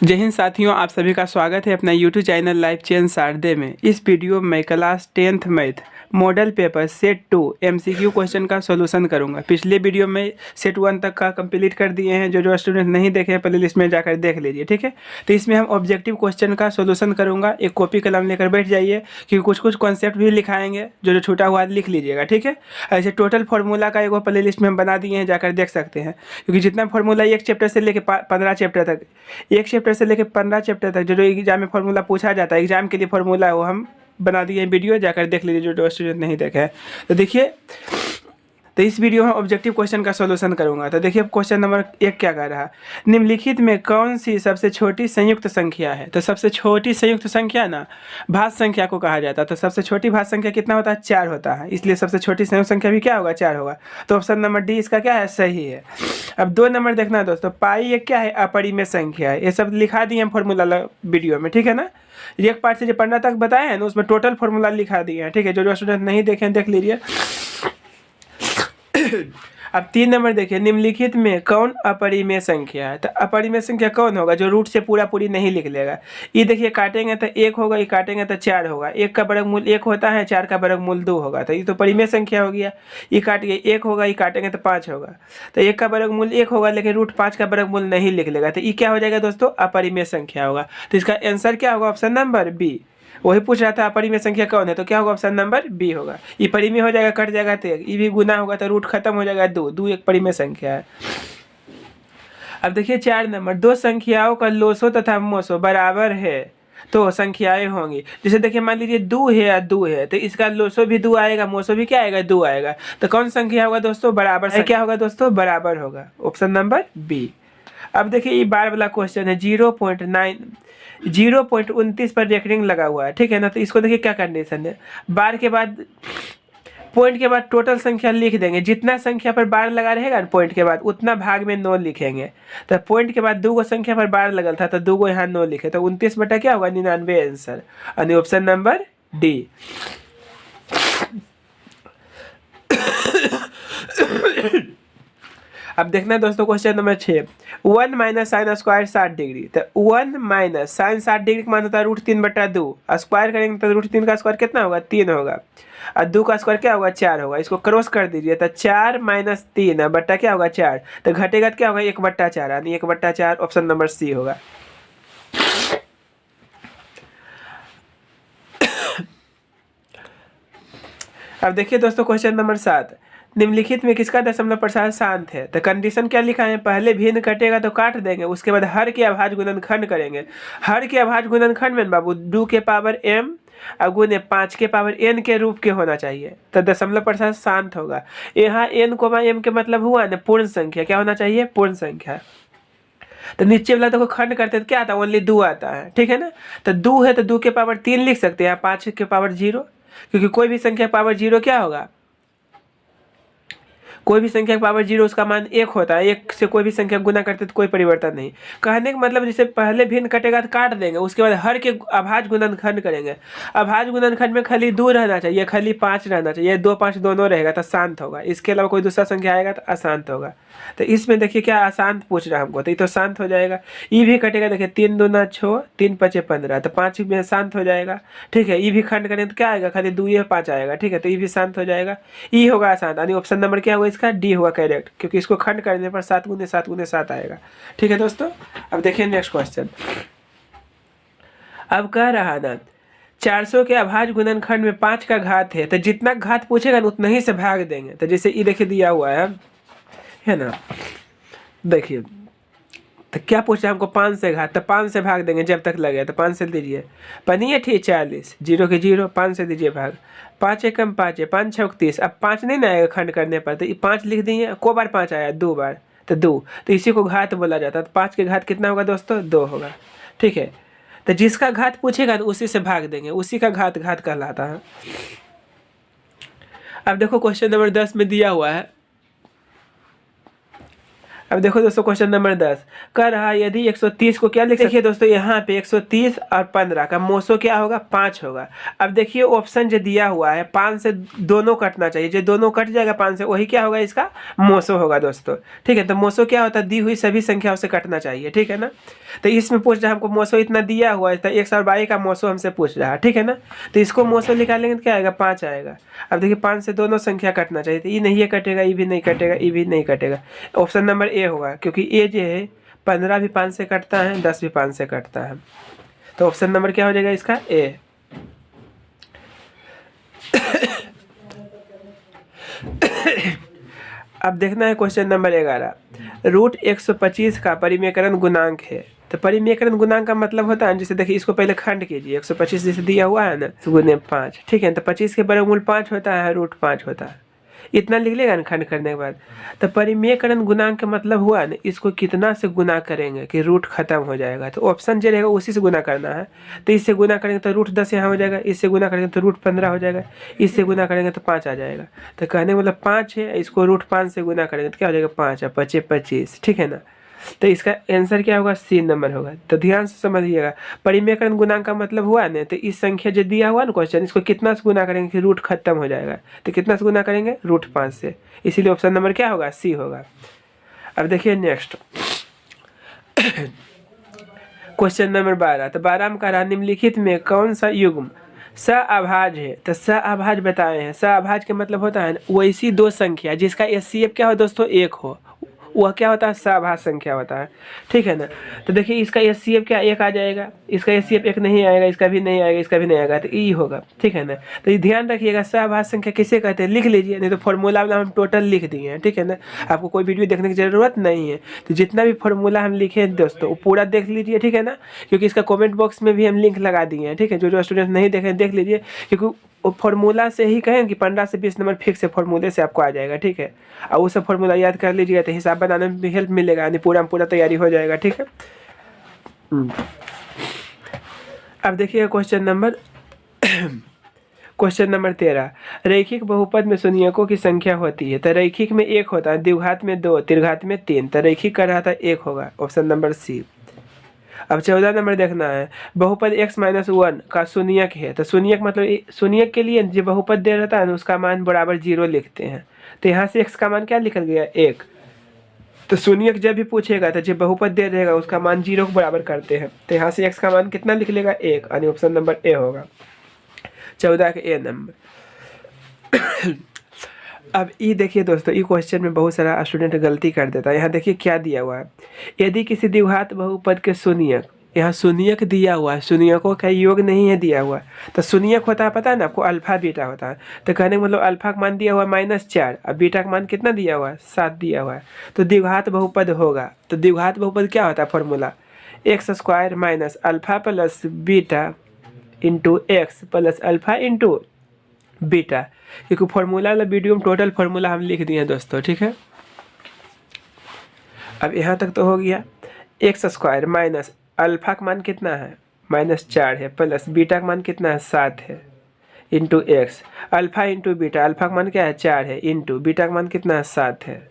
जय हिंद साथियों, आप सभी का स्वागत है अपना यूट्यूब चैनल लाइफ चेन शारदे में। इस वीडियो में class 10th math model paper set 2 MCQ question का सॉल्यूशन करूंगा। पिछले वीडियो में सेट 1 तक का कंप्लीट कर दिए हैं। जो स्टूडेंट नहीं देखे हैं प्ले लिस्ट में जाकर देख लीजिए, ठीक है। तो इसमें हम ऑब्जेक्टिव क्वेश्चन का सॉल्यूशन करूँगा। एक कॉपी कलम लेकर बैठ जाइए, क्योंकि कुछ कुछ कॉन्सेप्ट भी लिखाएंगे। जो छूटा हुआ लिख लीजिएगा, ठीक है। ऐसे टोटल फार्मूला का एक प्ले लिस्ट में हम बना दिए हैं, जाकर देख सकते हैं। क्योंकि जितना फार्मूला एक चैप्टर से लेकर 15 चैप्टर तक, एक चैप्टर से लेकर 15 चैप्टर तक जो एग्जाम में फार्मूला पूछा जाता है, एग्जाम के लिए फार्मूला है, वो हम बना दिए हैं वीडियो, जाकर देख लीजिए जो स्टूडेंट नहीं देखे हैं। तो देखिए, तो इस वीडियो में ऑब्जेक्टिव क्वेश्चन का सॉल्यूशन करूंगा। तो देखिए क्वेश्चन नंबर 1 क्या कह रहा है, निम्नलिखित में कौन सी सबसे छोटी संयुक्त संख्या है। तो सबसे छोटी संयुक्त संख्या ना भाज्य संख्या को कहा जाता है। तो सबसे छोटी भाज्य संख्या कितना होता है, 4 होता है। इसलिए सबसे छोटी संयुक्त संख्या भी क्या होगा, 4 होगा। तो ऑप्शन नंबर डी इसका क्या है, सही है। अब 2 नंबर देखना है दोस्तों, पाई एक क्या है, अपरिमेय संख्या है। ये सब लिखा दिए हम फॉर्मूला वीडियो में, ठीक है ना। एक पार्ट से जो 15 तक बताए हैं ना, उसमें टोटल फॉर्मूला लिखा दिए हैं, ठीक है। जो स्टूडेंट नहीं देखे देख लीजिए। अब 3 नंबर देखिए, निम्नलिखित में कौन अपरिमेय संख्या है। तो अपरिमेय संख्या कौन होगा, जो रूट से पूरी नहीं लिख लेगा। ये देखिए, काटेंगे तो 1 होगा, ये काटेंगे तो 4 होगा। 1 का वर्गमूल 1 होता है, 4 का वर्गमूल 2 होगा। तो ये तो परिमेय संख्या हो गया। ये काट के 1 होगा, ये काटेंगे तो 5 होगा। तो 1 का वर्गमूल 1 होगा, लेकिन रूट 5 का वर्गमूल नहीं लिख लेगा। तो ये क्या हो जाएगा दोस्तों, अपरिमेय संख्या होगा। तो इसका आंसर क्या होगा, ऑप्शन नंबर बी। वही पूछ रहा था अपरिमेय संख्या कौन है, तो क्या होगा, ऑप्शन नंबर बी होगा। ये परिमेय हो जाएगा, कट जाएगा तो ये भी गुना होगा, तो रूट खत्म हो जाएगा 2। 2 एक परिमेय संख्या है। अब देखिए 4 नंबर, दो संख्याओं का लोसो तथा मोसो बराबर है तो संख्याएं होंगी। जैसे देखिए, मान लीजिए 2 है या 2 है, तो इसका लोसो भी 2 आएगा, मोसो भी क्या आएगा, 2 आएगा। तो कौन संख्या होगा दोस्तों, बराबर संख्या। क्या होगा दोस्तों, बराबर होगा, ऑप्शन नंबर बी। अब देखिए, ये बार वाला क्वेश्चन है, 0.29 पर रेकरिंग लगा हुआ है, ठीक है ना। तो इसको देखिए क्या कंडीशन है, बार के बाद पॉइंट के बाद टोटल संख्या लिख देंगे। जितना संख्या पर बार लगा रहेगा ना पॉइंट के बाद, उतना भाग में 9 लिखेंगे। तो पॉइंट के बाद 2 गो संख्या पर बार लगल था, तो 2 गो यहाँ 9 लिखे, तो 29 बटा क्या होगा, 99 आंसर, यानी ऑप्शन नंबर डी। अब देखना दोस्तों question number 6, 1 minus sine square 60 degree. तो 1 माइनस साइन 60 डिग्री का मान होता है √3/2। स्क्वायर करेंगे तो √3 का स्क्वायर कितना होगा, 3 होगा। और 2 का स्क्वायर क्या होगा, 4 होगा। इसको क्रॉस कर दीजिए, तो 4 माइनस 3 बट्टा क्या होगा, 4। तो घटेगा तो क्या होगा, 1/4, यानी 1/4, ऑप्शन नंबर सी होगा। अब देखिए दोस्तों क्वेश्चन नंबर 7, निम्नलिखित में किसका दशमलव प्रसार शांत है। तो कंडीशन क्या लिखा है, पहले भिन्न कटेगा तो काट देंगे, उसके बाद हर के अभाज्य गुणनखंड करेंगे। हर के अभाज्य गुणनखंड में बाबू 2 के पावर m और गुने 5 के पावर n के रूप के होना चाहिए। तो दशमलव प्रसार शांत होगा। यहाँ n, m के मतलब हुआ ना पूर्ण संख्या, क्या होना चाहिए, पूर्ण संख्या। तो नीचे वाला देखो खंड करते तो क्या आता है, ओनली 2 आता है, ठीक है ना। तो 2 है तो 2 के पावर 3 लिख सकते हैं, 5 के पावर 0, क्योंकि कोई भी संख्या पावर 0 क्या होगा, कोई भी संख्या पावर 0 उसका मान 1 होता है। 1 से कोई भी संख्या गुना करते तो कोई परिवर्तन नहीं। कहने का मतलब जैसे पहले भिन्न कटेगा तो काट देंगे, उसके बाद हर के अभाज्य गुणनखंड करेंगे। अभाज्य गुणनखंड में खाली 2 रहना चाहिए, खाली 5 रहना चाहिए, 2 5 दोनों रहेगा तो शांत होगा। इसके अलावा कोई दूसरा संख्या आएगा तो अशांत होगा। तो इसमें देखिए क्या अशांत पूछ रहा है हमको, तो ये तो शांत हो जाएगा। ये भी कटेगा, देखिए 3 दूना 6, 3 5 15, तो 5 में शांत हो जाएगा, ठीक है। ये भी खंड करें तो क्या आएगा, खाली 2 या 5 आएगा, ठीक है। तो ये भी शांत हो जाएगा, ये होगा अशांत, यानी ऑप्शन नंबर क्या होगा इसका, डी होगा करेक्ट, क्योंकि इसको खंड करने पर 7 गुने 7 गुने 7 आएगा, ठीक है दोस्तों। अब देखिए नेक्स्ट क्वेश्चन, अब कह रहा ना 400 के अभाज्य गुणनखंड में 5 का घात है, तो जितना घात पूछेगा ना उतना ही से भाग देंगे। तो जैसे ये देखिए दिया हुआ है ना, देखिए तो क्या पूछा हमको, 5 से घात, तो 5 से भाग देंगे जब तक लगे। तो 5 से दीजिए, पनिए ठीक 40, 0 के 0, 5 से दीजिए भाग, 5 एकम 5 है, 5 6 30। अब 5 नहीं ना आएगा खंड करने पर, तो ये 5 लिख दिए। को बार 5 आया, 2 बार, तो 2, तो इसी को घात बोला जाता है। तो 5 के घात कितना होगा दोस्तों, 2 होगा, ठीक है। तो जिसका घात पूछेगा तो उसी से भाग देंगे, उसी का घात घात कहलाता है। अब देखो क्वेश्चन नंबर 10 में दिया हुआ है, अब देखो दोस्तों क्वेश्चन नंबर 10 कह रहा है यदि 130 को क्या लिख देखिए दोस्तों यहाँ पे 130 और 15 का मोसो क्या होगा 5 होगा। अब देखिए ऑप्शन जो दिया हुआ है 5 से दोनों कटना चाहिए, जो दोनों कट जाएगा 5 से वही क्या होगा इसका मोसो होगा दोस्तों। ठीक है, तो मोसो क्या होता है दी हुई सभी संख्याओं से कटना चाहिए। ठीक है ना, तो इसमें पूछ रहा है हमको मोसो इतना दिया हुआ है तो 122 का मोसो हमसे पूछ रहा है। ठीक है ना, तो इसको मोसो निकालेंगे तो क्या आएगा 5 आएगा। अब देखिए 5 से दोनों संख्या कटना चाहिए, तो ये नहीं कटेगा, ये भी नहीं कटेगा, ये भी नहीं कटेगा। ऑप्शन नंबर ए होगा, क्योंकि ए जो है 15 भी 5 से कटता है, 10 भी 5 से कटता है। तो ऑप्शन नंबर क्या हो जाएगा इसका ए। अब देखना है क्वेश्चन नंबर 11 रूट 125 का परिमेकरण गुणांक है। तो परिमेकरण गुणांक का मतलब होता है जैसे देखिए इसको पहले खंड कीजिए, 125 जैसे दिया हुआ है ना गुने 5। ठीक है, तो 25 के वर्गमूल 5 होता है, रूट 5 होता है, इतना लिख लेगा ना खंड करने के बाद। तो परिमेयकरण गुणांक का मतलब हुआ ना इसको कितना से गुना करेंगे कि रूट खत्म हो जाएगा। तो ऑप्शन जो रहेगा उसी से गुना करना है। तो इससे गुना करेंगे तो रूट 10 यहाँ हो जाएगा, इससे गुना करेंगे तो रूट 15 हो जाएगा, इससे गुना करेंगे तो 5 आ जाएगा। तो कहने का मतलब 5 है, इसको रूट 5 से गुना करेंगे तो क्या हो जाएगा 5 और 5 25। ठीक है ना, तो इसका आंसर क्या होगा सी नंबर होगा। तो ध्यान से समझिएगा, परिमेयकरण गुणांक का मतलब हुआ ना तो इस संख्या जो दिया हुआ ना क्वेश्चन इसको कितना से गुना करेंगे कि रूट खत्म हो जाएगा। तो कितना से गुना करेंगे रूट 5 से, इसीलिए ऑप्शन नंबर क्या होगा सी होगा। अब देखिए नेक्स्ट क्वेश्चन नंबर 12। तो 12 में कह रहा निम्नलिखित में कौन सा युग्म सहअभाज्य है। तो सहअभाज्य बताए हैं, सहअभाज्य का मतलब होता है वैसी दो संख्या जिसका एचसीएफ क्या हो दोस्तों 1 हो, वह क्या होता है सहअभाज्य संख्या होता है। ठीक है ना, तो देखिए इसका एचसीएफ क्या 1 आ जाएगा, इसका एचसीएफ 1 नहीं आएगा, इसका भी नहीं आएगा, इसका भी नहीं आएगा, तो ई होगा। ठीक है ना, तो ये ध्यान रखिएगा सहअभाज्य संख्या किसे कहते हैं लिख लीजिए, नहीं तो फॉर्मूला वाला हम टोटल लिख दिए हैं। ठीक है ना, आपको कोई वीडियो देखने की जरूरत नहीं है, तो जितना भी फॉर्मूला हम लिखे हैं दोस्तों वो पूरा देख लीजिए। ठीक है ना, क्योंकि इसका कॉमेंट बॉक्स में भी हम लिंक लगा दिए हैं। ठीक है, जो स्टूडेंट नहीं देखे देख लीजिए, क्योंकि वो फॉर्मूला से ही कहें कि 15 से 20 नंबर फिक्स है, फॉर्मूले से आपको आ जाएगा। ठीक है, और वो सब फॉर्मूला याद कर लीजिएगा तो हिसाब बनाने में भी हेल्प मिलेगा, यानी पूरा तैयारी हो जाएगा। ठीक है, अब देखिए क्वेश्चन नंबर 13 रैखिक बहुपद में शून्यकों की संख्या होती है। तो रैखिक में 1 होता है, द्विघात में 2, त्रिघात में 3। तो रैखिक कर रहा था 1 होगा, ऑप्शन नंबर सी। अब 14 नंबर देखना है बहुपद x-1 का शून्यक है। तो शून्यक मतलब शून्यक के लिए जो बहुपद दे रहता है ना उसका मान बराबर 0 लिखते हैं। तो यहाँ से x का मान क्या लिखा गया 1। तो शून्यक जब भी पूछेगा तो जो बहुपद दे रहेगा उसका मान 0 को बराबर करते हैं। तो यहाँ से x का मान कितना लिख लेगा 1, यानी ऑप्शन नंबर ए होगा 14 के ए नंबर। अब ये देखिए दोस्तों, ये क्वेश्चन में बहुत सारा स्टूडेंट गलती कर देता है। यहाँ देखिए क्या दिया हुआ है, यदि किसी द्विघात बहुपद के शून्यक, यहाँ शून्यक दिया हुआ है, शून्यकों का योग नहीं है दिया हुआ, तो शून्यक होता है पता है ना आपको अल्फा बीटा होता है। तो कहने का मतलब अल्फा का मान दिया हुआ है -4 और बीटा का मान कितना दिया हुआ है 7 दिया हुआ है। तो द्विघात बहुपद होगा। तो द्विघात बहुपद क्या होता है formula x² minus alpha plus beta into x plus alpha into beta, क्योंकि फॉर्मूला वाला वीडियो में टोटल फार्मूला हम लिख दिए हैं दोस्तों। ठीक है, अब यहाँ तक तो हो गया। x² माइनस अल्फा का मान कितना है -4 है, प्लस बीटा का मान कितना है 7 है, into x, alpha into beta, alpha का मान क्या है 4 है, इंटू बीटा का मान कितना है 7 है।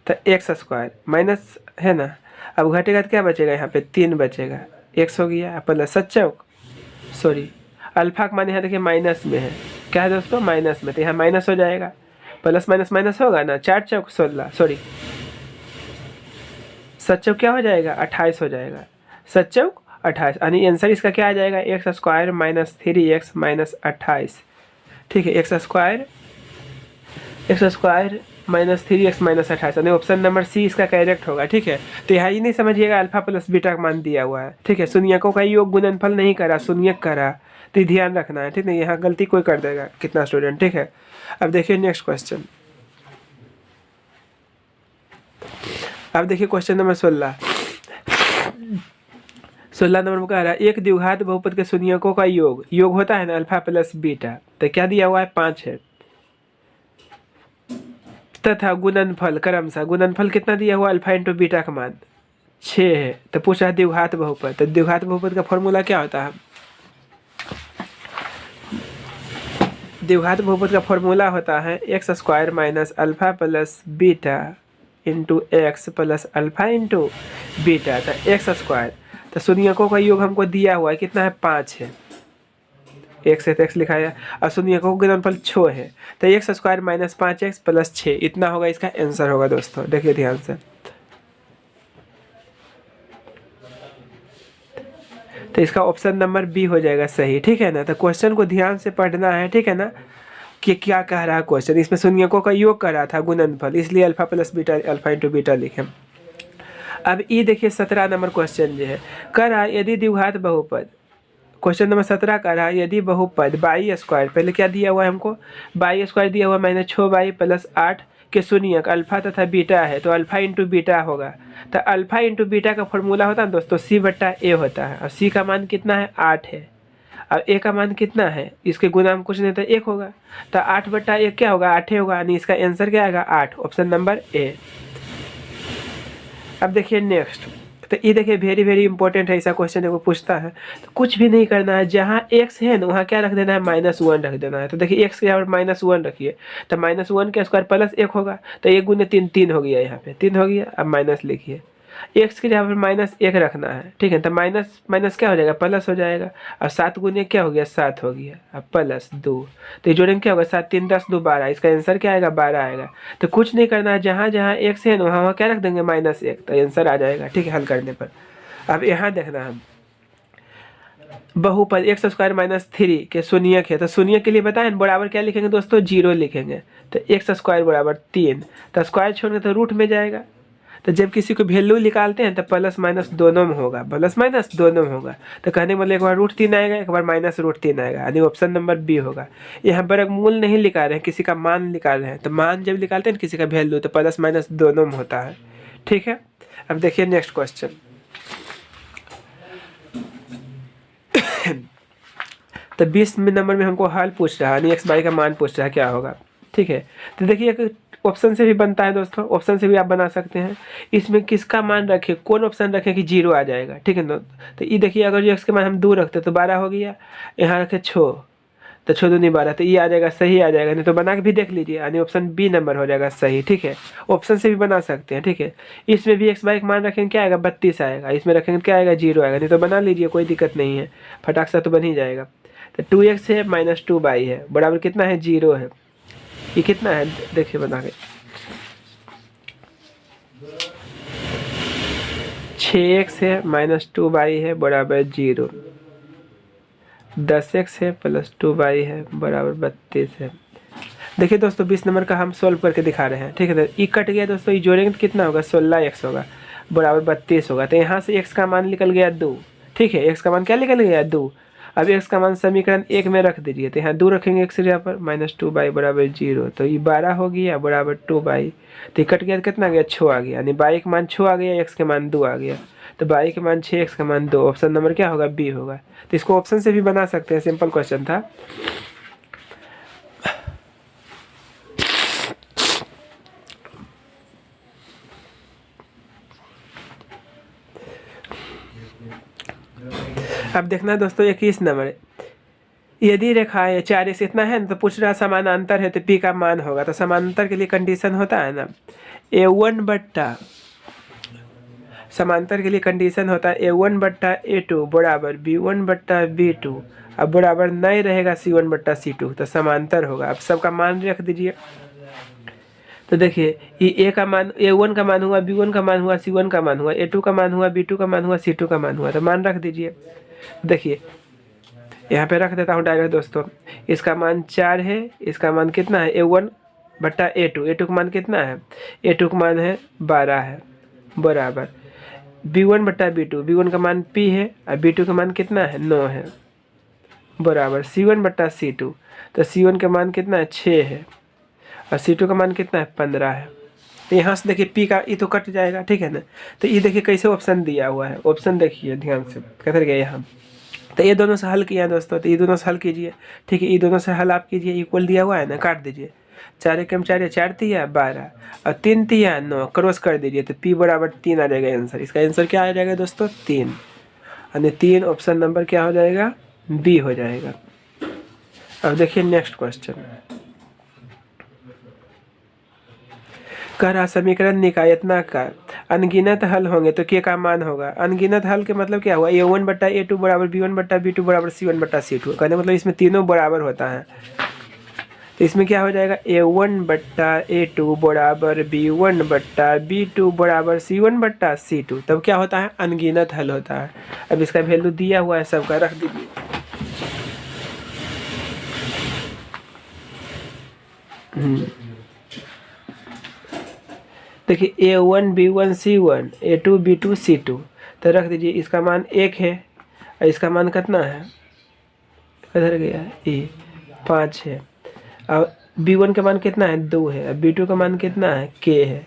तो x² माइनस है ना, अब घटेगा तो क्या बचेगा यहाँ पे 3 बचेगा, x हो गया प्लस अल्फा का मान यहाँ देखिए माइनस में है, क्या है दोस्तों माइनस में, तो यहाँ माइनस हो जाएगा, प्लस माइनस माइनस होगा ना, 4 चौक 16 7 चौक क्या हो जाएगा 28 हो जाएगा, 7 चौक 28, यानी आंसर इसका क्या आ जाएगा x² माइनस 3x माइनस 28। ठीक है, x² माइनस 3x माइनस 28, यानी ऑप्शन नंबर सी इसका करेक्ट होगा। ठीक है, तो यहाँ ही नहीं समझिएगा अल्फा प्लस बीटा का मान दिया हुआ है। ठीक है, शून्यकों का योग गुणनफल नहीं करा, शून्यक करा, तो ध्यान रखना है। ठीक है, यहाँ गलती कोई कर देगा कितना स्टूडेंट। ठीक है, अब देखिए नेक्स्ट क्वेश्चन। अब देखिए क्वेश्चन नंबर 16 नंबर में कह रहा है एक द्विघात बहुपद के शून्यकों का योग होता है ना अल्फा प्लस बीटा, तो क्या दिया हुआ है 5 है, तथा गुणनफल क्रमशः गुणनफल कितना दिया हुआ अल्फा इंटू बीटा का मान 6 है। तो पूछा द्विघात बहुपद, तो द्विघात बहुपद का फॉर्मूला क्या होता है, द्विघात बहुपद का फॉर्मूला होता है x² minus alpha plus beta into x plus alpha into beta, तो एक्स स्क्वायर, तो शून्यकों का योग हमको दिया हुआ है कितना है 5 है, एक्स है तो एक्स लिखा है, और शून्यकों का गुणनफल 6 है, तो x square minus 5x plus 6 इतना होगा, इसका आंसर होगा दोस्तों। देखिए ध्यान से, तो इसका ऑप्शन नंबर बी हो जाएगा सही, ठीक है ना। तो क्वेश्चन को ध्यान से पढ़ना है, ठीक है ना, कि क्या कह रहा है क्वेश्चन। इसमें शून्यकों का योग कर रहा था गुणनफल, इसलिए alpha plus beta alpha into beta लिखे। अब ये देखिए 17 नंबर क्वेश्चन जो है, कह रहा है यदि द्विघात बहुपद, क्वेश्चन नंबर 17 कह रहा है यदि बहुपद बाई स्क्वायर, पहले क्या दिया हुआ है हमको, बाई स्क्वायर दिया हुआ माइनस 6y प्लस 8 के शून्यक अल्फा तथा बीटा है, तो अल्फा इंटू बीटा होगा। तो अल्फा इंटू बीटा का फॉर्मूला होता है दोस्तों c बट्टा ए होता है, और c का मान कितना है 8 है, और a का मान कितना है, इसके गुना में कुछ नहीं तो 1 होगा, तो 8 बट्टा 1 क्या होगा 8 होगा, यानी इसका आंसर क्या आएगा 8, ऑप्शन नंबर ए। अब देखिए नेक्स्ट, तो ये देखिए वेरी वेरी इंपॉर्टेंट है, ऐसा क्वेश्चन देखो पूछता है, तो कुछ भी नहीं करना है, जहाँ x है ना वहाँ क्या रख देना है -1 रख देना है। तो देखिए x के यहाँ पर -1 रखिए, तो -1 का स्क्वायर प्लस 1 होगा, तो 1 गुने 3 3 हो गया, यहाँ पे 3 हो गया। अब माइनस लिखिए, x के यहाँ पर -1 रखना है, ठीक है, तो माइनस माइनस क्या हो जाएगा प्लस हो जाएगा, और 7 गुने क्या हो गया 7 हो गया, अब प्लस 2, तो जोड़ेंगे क्या होगा 7 3 10 2 12, इसका आंसर क्या आएगा 12 आएगा। तो कुछ नहीं करना है, जहाँ जहाँ x है ना वहाँ क्या रख देंगे -1, तो आंसर आ जाएगा, ठीक है, हल करने पर। अब यहाँ देखना हम बहुपद एक्स स्क्वायर माइनस 3 के शून्यक है, तो शून्य के लिए बताएं बराबर क्या लिखेंगे दोस्तों 0 लिखेंगे, तो एक्स स्क्वायर बराबर 3, तो स्क्वायर छोड़ेंगे तो रूट में जाएगा, तो जब किसी को वैल्यू निकालते हैं तो प्लस माइनस दोनों में होगा, प्लस माइनस दोनों में होगा, तो कहने मतलब एक बार √3 आएगा, एक बार -√3 आएगा, यानी ऑप्शन नंबर बी होगा। यहाँ पर मूल नहीं निकाल रहे हैं, किसी का मान निकाल रहे हैं, तो मान जब निकालते हैं किसी का वैल्यू तो प्लस माइनस दोनों में होता है, ठीक है। अब देखिए नेक्स्ट क्वेश्चन, तो 20 नंबर में हमको हल पूछ रहा है, यानी x बाई का मान पूछ रहा है क्या होगा, ठीक है। तो देखिए एक ऑप्शन से भी बनता है दोस्तों, ऑप्शन से भी आप बना सकते हैं। इसमें किसका मान रखें, कौन ऑप्शन रखें कि 0 आ जाएगा, ठीक है ना। तो ये देखिए अगर जो x के मान हम 2 रखते तो 12 हो गया, यहाँ रखे 6, तो 6 दूनी 12, तो ये आ जाएगा सही आ जाएगा, नहीं तो बना के भी देख लीजिए, यानी ऑप्शन बी नंबर हो जाएगा सही, ठीक है। ऑप्शन से भी बना सकते हैं, ठीक है। इसमें भी x बाई का मान रखेंगे क्या आएगा 32 आएगा, इसमें रखेंगे क्या आएगा 0 आएगा, नहीं तो बना लीजिए कोई दिक्कत नहीं है, फटाक से तो बन ही जाएगा। तो 2x है -2y है बराबर कितना है 0 है, ये कितना है देखिए बना के 6x है -2y है बराबर 0, 10x है प्लस 2y है बराबर 32 है। देखिए दोस्तों 20 नंबर का हम सोल्व करके दिखा रहे हैं, ठीक है। तो ये कट गया दोस्तों, ये जोड़ेंगे तो कितना होगा 16x होगा बराबर 32 होगा, तो यहाँ से x का मान निकल गया 2, ठीक है, x का मान क्या निकल गया 2। अब x का मान समीकरण 1 में रख दीजिए, तो यहाँ 2 रखेंगे x जगह पर -2y बराबर 0, तो ये 12 हो गया बराबर 2y, तो कट गया तो कितना गया 6 आ गया, यानी y का मान 6 आ गया, x के मान 2 आ गया, तो y के मान 6 x का मान 2, ऑप्शन नंबर क्या होगा बी होगा। तो इसको ऑप्शन से भी बना सकते हैं, सिंपल क्वेश्चन था। अब देखना दोस्तों 21 नंबर, यदि रेखा है 4x इतना है ना, तो पूछ रहा समानांतर है तो p का मान होगा, तो समानांतर के लिए कंडीशन होता है ना a1 बट्टा, समांतर के लिए कंडीशन होता है a1 बट्टा a2 बराबर b1 बट्टा b2, अब बराबर नहीं रहेगा c1 बट्टा c2, तो समांतर होगा। अब सबका मान रख दीजिए, तो देखिए ये a का मान a1 का मान हुआ, b1 का मान हुआ, c1 का मान हुआ, a2 का मान हुआ, b2 का मान हुआ, c2 का मान हुआ, तो मान रख दीजिए। देखिए यहाँ पे रख देता हूँ डायरेक्ट दोस्तों, इसका मान 4 है, इसका मान कितना है a1 बट्टा a2, a2 का मान कितना है a2 का मान है 12 है बराबर b1 बट्टा b2, b1 का मान p है और b2 का मान कितना है 9 है बराबर c1 बट्टा c2, तो c1 का मान कितना है 6 है और c2 का मान कितना है 15 है। तो यहाँ से देखिए p का ये तो कट जाएगा, ठीक है ना। तो ये देखिए कैसे ऑप्शन दिया हुआ है, ऑप्शन देखिए ध्यान से किधर गया यहाँ, तो ये दोनों से हल किया दोस्तों, तो ये दोनों से हल कीजिए, ठीक है, ये दोनों से हल आप कीजिए, इक्वल दिया हुआ है ना, काट दीजिए, 4 एकम 4 4 तिया 12 और 3 तिया 9, क्रॉस कर दीजिए, तो p बराबर 3 आ जाएगा आंसर। इसका आंसर क्या आ जाएगा दोस्तों 3, यानी 3 ऑप्शन नंबर क्या हो जाएगा बी हो जाएगा। अब देखिए नेक्स्ट क्वेश्चन, कह रहा समीकरण निकायतना का अनगिनत हल होंगे तो के का मान होगा। अनगिनत हल के मतलब क्या हुआ, a1/a2 बराबर b1/b2 बराबर c1/c2। कहने मतलब इसमें तीनों बराबर होता है, तो इसमें क्या हो जाएगा, a1/a2 बराबर b1/b2 बराबर c1/c2। तब क्या होता है, अनगिनत हल होता है। अब इसका वैल्यू दिया हुआ है सबका, रख दीजिए। देखिए a1 b1 c1 a2 b2 c2, तो रख दीजिए। इसका मान 1 है और इसका मान कितना है, किधर गया, 5 है। और b1 का मान कितना है, 2 है। और b2 का मान कितना है, k है।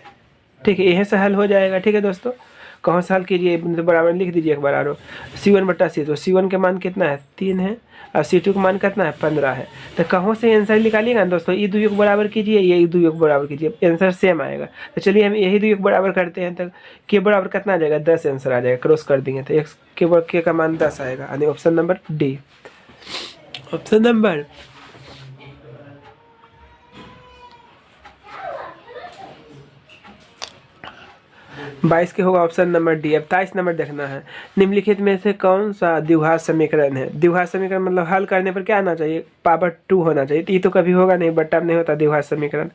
ठीक है, यहीं से हल हो जाएगा। ठीक है दोस्तों, कहाँ से हल कीजिए, तो बराबर लिख दीजिए एक बार आरो। c1/c2, c1 का मान कितना है, 3 है। और c2 का मान कितना है, 15 है। तो कहाँ से आंसर निकालिएगा ना दोस्तों, ये दो योग बराबर कीजिए, ये दो योग बराबर कीजिए, आंसर सेम आएगा। तो चलिए हम यही दो योग बराबर करते हैं। तो के बराबर कितना आ जाएगा, 10 आंसर आ जाएगा। क्रॉस कर देंगे तो x के का मान 10 आएगा, यानी option number D. Option number 22 के होगा ऑप्शन नंबर डी। अब 23 नंबर देखना है। निम्नलिखित में से कौन सा द्विघात समीकरण है। द्विघात समीकरण मतलब हल करने पर क्या आना चाहिए, पावर 2 होना चाहिए। तो ये तो कभी होगा नहीं, बट्टा नहीं होता द्विघात समीकरण।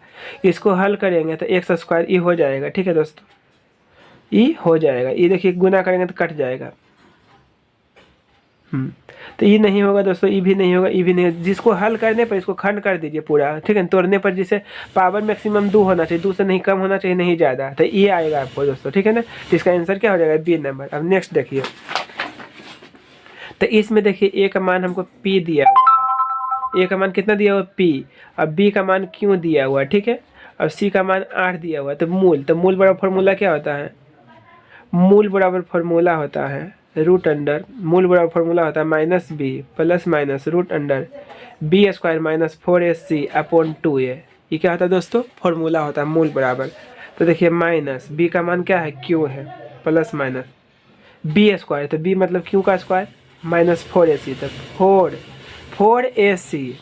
इसको हल करेंगे तो x² ई हो जाएगा। ठीक है दोस्तों, ई हो जाएगा। ये देखिए गुना करेंगे तो कट जाएगा। तो ये नहीं होगा दोस्तों, ये भी नहीं होगा, ये भी नहीं। जिसको हल करने पर इसको खंड कर दीजिए पूरा। ठीक है, तोड़ने पर जिसे पावर मैक्सिमम 2 होना चाहिए, 2 से नहीं कम होना चाहिए, नहीं ज़्यादा। तो ये आएगा आपको दोस्तों। ठीक है ना, तो इसका आंसर क्या हो जाएगा, बी नंबर। अब नेक्स्ट देखिए, तो इसमें देखिए ए का मान हमको पी दिया हुआ, ए का मान कितना दिया हुआ, पी। अब बी का मान क्यों दिया हुआ, ठीक है। और सी का मान 8 दिया हुआ। तो मूल बराबर फॉर्मूला क्या होता है, मूल बराबर फॉर्मूला होता है रूट अंडर, मूल बराबर फॉर्मूला होता है -b plus minus root under b² - 4ac/2a। ये क्या होता है दोस्तों, फॉर्मूला होता है मूल बराबर। तो देखिए माइनस b का मान क्या है, q है, प्लस माइनस b², तो b मतलब q का स्क्वायर माइनस 4ac, तक 4ac।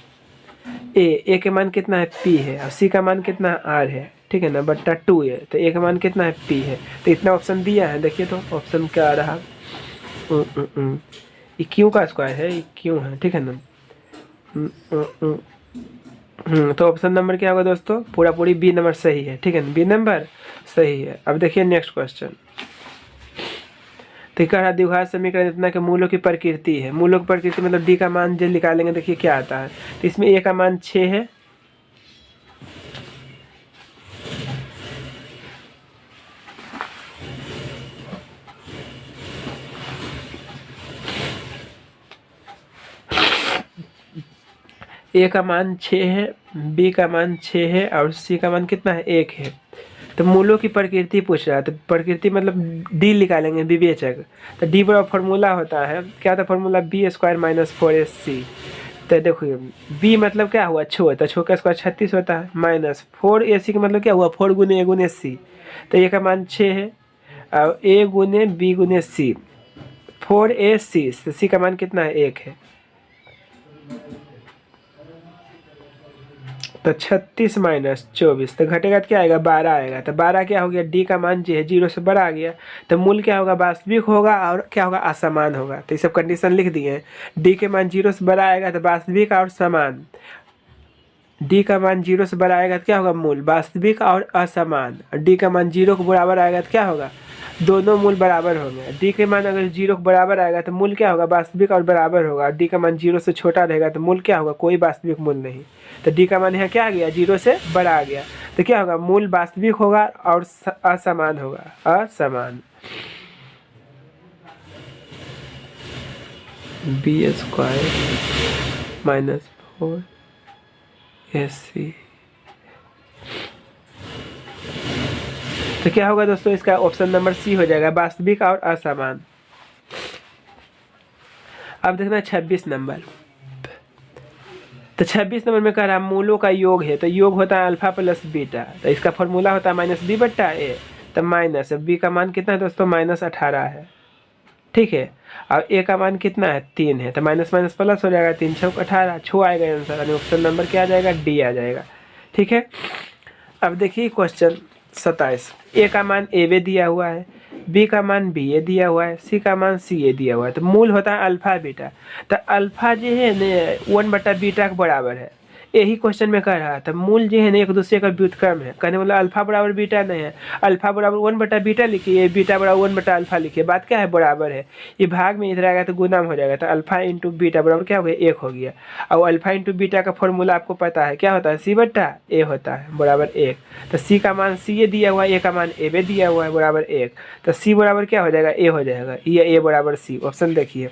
ए के मान कितना है, p है। और c का मान कितना है, r है। ठीक है ना, बट्टा 2 है। तो ए का मान कितना है, p है। तो इतना ऑप्शन दिया है। देखिए तो ऑप्शन क्या आ रहा, ये क्यों का स्क्वायर है, ये क्यों है। ठीक है ना, तो ऑप्शन नंबर क्या होगा दोस्तों, पूरी बी नंबर सही है। ठीक है ना, बी नंबर सही है। अब देखिए नेक्स्ट क्वेश्चन। तो कह रहा द्विघात समीकरण इतना के मूलों की प्रकृति है। मूलों की प्रकृति मतलब डी का मान जो निकालेंगे, देखिए क्या आता है। तो इसमें ए का मान 6 है, ए का मान 6 है, बी का मान 6 है और सी का मान कितना है, 1 है। तो मूलों की प्रकृति पूछ रहा है। तो प्रकृति मतलब डी निकालेंगे, विवेचक। तो डी बराबर फॉर्मूला होता है, क्या था फॉर्मूला, b² - 4ac। तो देखो b मतलब क्या हुआ, छो, तो छो का स्क्वायर 36 होता है, माइनस 4ac का मतलब क्या हुआ, 4 गुने a गुने c। तो ए का मान 6 है और a गुने b गुने c, 4ac। तो c का मान कितना है, 1 है। तो 36 माइनस 24, तो घटेगा तो क्या आएगा, 12 आएगा। तो 12 क्या हो गया, डी का मान जो है 0 से बड़ा आ गया। तो मूल क्या होगा, वास्तविक होगा और क्या होगा, असमान होगा। तो ये सब कंडीशन लिख दिए हैं। डी के मान 0 से बड़ा आएगा तो वास्तविक और समान, डी का मान 0 से बड़ा आएगा तो क्या होगा, मूल वास्तविक और असमान। डी का मान 0 के बराबर आएगा तो क्या होगा, दोनों मूल बराबर होंगे। डी के मान अगर 0 के बराबर आएगा तो मूल क्या होगा, वास्तविक और बराबर होगा। डी का मान 0 से छोटा रहेगा तो मूल क्या होगा, कोई वास्तविक मूल नहीं। तो डी का मान यहाँ क्या आ गया, 0 से बड़ा आ गया। तो क्या होगा, मूल वास्तविक होगा और असमान होगा, असमान। b² - 4ac। तो क्या होगा दोस्तों, इसका ऑप्शन नंबर सी हो जाएगा, वास्तविक और असमान। अब देखना 26 नंबर। तो 26 नंबर में कह रहा है मूलों का योग है। तो योग होता है अल्फा प्लस बीटा। तो इसका फॉर्मूला होता है -b/a। तो माइनस बी का मान कितना है दोस्तों, -18 है। ठीक है, और ए का मान कितना है, 3 है। तो माइनस माइनस प्लस हो जाएगा, 3 × 18, 6 आएगा आंसर। यानी ऑप्शन नंबर क्या आ जाएगा, डी आ जाएगा। ठीक है, अब देखिए क्वेश्चन 27। ए का मान ए बी दिया हुआ है, बी का मान बी ए दिया हुआ है, सी का मान सी ए दिया हुआ है। तो मूल होता है अल्फा बीटा। तो अल्फा जो है न 1/बीटा के बराबर है। यही क्वेश्चन में कह रहा था मूल जो है ना एक दूसरे का व्युत्क्रम है। कहने वाला अल्फा बराबर बीटा नहीं है, अल्फा बराबर 1/बीटा लिखिए, बीटा बराबर 1/अल्फा लिखिए। बात क्या है, बराबर है। ये भाग में इधर आएगा तो गुना में हो जाएगा। तो अल्फा इंटू बीटा बराबर क्या हो गया, 1 हो गया। और अल्फा इंटू बीटा का फॉर्मूला आपको पता है, क्या होता है, C/A होता है बराबर 1। तो सी का मान सी ए दिया हुआ है, ए का मान ए बी दिया हुआ है बराबर 1। तो सी बराबर क्या हो जाएगा, ए हो जाएगा। ये ए बराबर सी, ऑप्शन देखिए,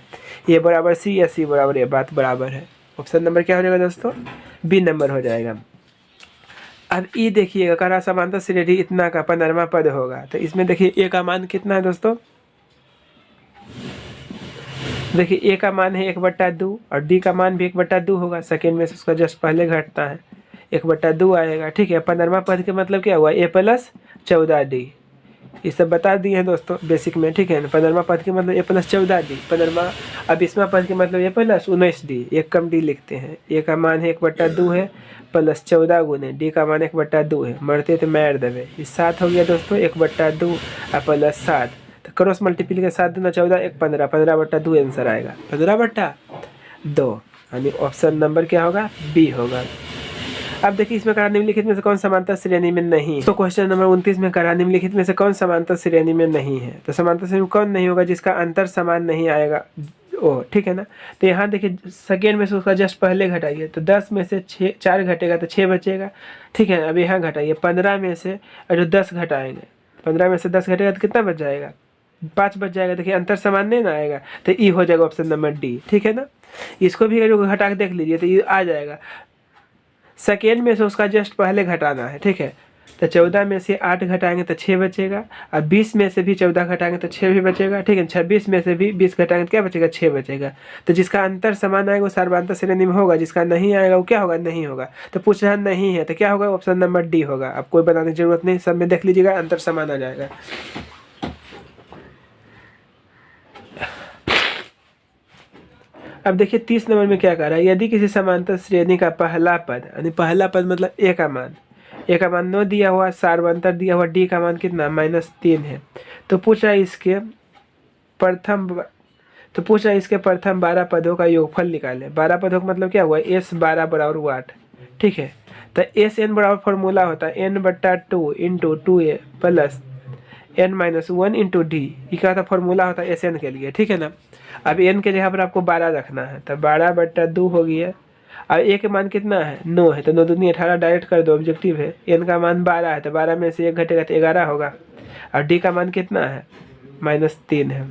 ए बराबर सी या सी बराबर ए, बात बराबर है। ऑप्शन नंबर क्या हो जाएगा दोस्तों, बी नंबर हो जाएगा। अब ई देखिएगा, करा समांतर श्रेणी इतना का 15वां पद होगा। तो इसमें देखिए ए का मान कितना है दोस्तों, देखिए ए का मान है 1/2 और डी का मान भी 1/2 होगा। सेकेंड में से उसका जस्ट पहले घटता है, 1/2 आएगा। ठीक है, 15वां पद के मतलब क्या हुआ, a + 14d। ये सब बता दिए हैं दोस्तों बेसिक में। ठीक है ना, 15वां पद के मतलब a + 14d 15वां। अब 20वां पद के मतलब a + 19d, एक कम d लिखते हैं। a का मान है 1/2 है प्लस 14 गुने डी का मान 1/2 है। मरते तो मार देवे, ये 7 हो गया दोस्तों, 1/2 प्लस 7। तो क्रॉस मल्टीप्लीकेशन 7 दूना 14, 1 15, 15/2 आंसर आएगा, 15/2। यानी ऑप्शन नंबर क्या होगा, बी होगा। अब देखिए इसमें करा निम्नलिखित में से कौन समांतर श्रेणी में नहीं है। तो क्वेश्चन नंबर 29 में करा निम्नलिखित में से कौन समांतर श्रेणी में नहीं है। तो समांतर श्रेणी में कौन नहीं होगा, जिसका अंतर समान नहीं आएगा, ओ ठीक है ना। तो यहाँ देखिए सेकेंड में से उसका जस्ट पहले घटाइए, तो 10 में से 4 घटेगा तो 6 बचेगा। ठीक है, अब यहाँ घटाइए 15 में से, और जो 10 घटाएंगे, 15 में से 10 घटेगा तो कितना बच जाएगा, 5 बच जाएगा। देखिए अंतर समान नहीं ना आएगा, तो ई हो जाएगा ऑप्शन नंबर डी। ठीक है ना, इसको भी अगर घटा के देख लीजिए तो ये आ जाएगा। सेकेंड में से उसका जस्ट पहले घटाना है। ठीक है, तो 14 में से 8 घटाएंगे तो 6 बचेगा, और 20 में से भी 14 घटाएंगे तो 6 भी बचेगा। ठीक है, 26 में से भी 20 घटाएंगे तो क्या बचेगा, 6 बचेगा। तो जिसका अंतर समान आएगा वो सर्वांतर श्रेणी में होगा, जिसका नहीं आएगा वो क्या होगा, नहीं होगा। तो पूछ रहा नहीं है तो क्या होगा, ऑप्शन नंबर डी होगा। अब कोई बनाने की जरूरत नहीं, सब में देख लीजिएगा अंतर समान आ जाएगा। अब देखिए 30 नंबर में क्या कह रहा है, यदि किसी समांतर श्रेणी का पहला पद, यानी पहला पद मतलब ए का मान 9 दिया हुआ, सार्वंतर दिया हुआ डी का मान कितना -3 है। तो पूछा इसके प्रथम 12 पदों का योगफल निकाले। 12 पदों का मतलब क्या हुआ, S12 = 8। ठीक है, तो SN बराबर फॉर्मूला होता है n/2 × 2a plus n-1 × d। ये क्या था, फॉर्मूला होता है SN के लिए। ठीक है ना, अब n के जगह पर आपको 12 रखना है, तो 12/2 हो गया। अब ए के मान कितना है, 9 है, तो 9 दूनी 18 डायरेक्ट कर दो, ऑब्जेक्टिव है। n का मान 12 है, तो 12 में से 1 घटेगा तो 11 होगा। और d का मान कितना है, -3 है।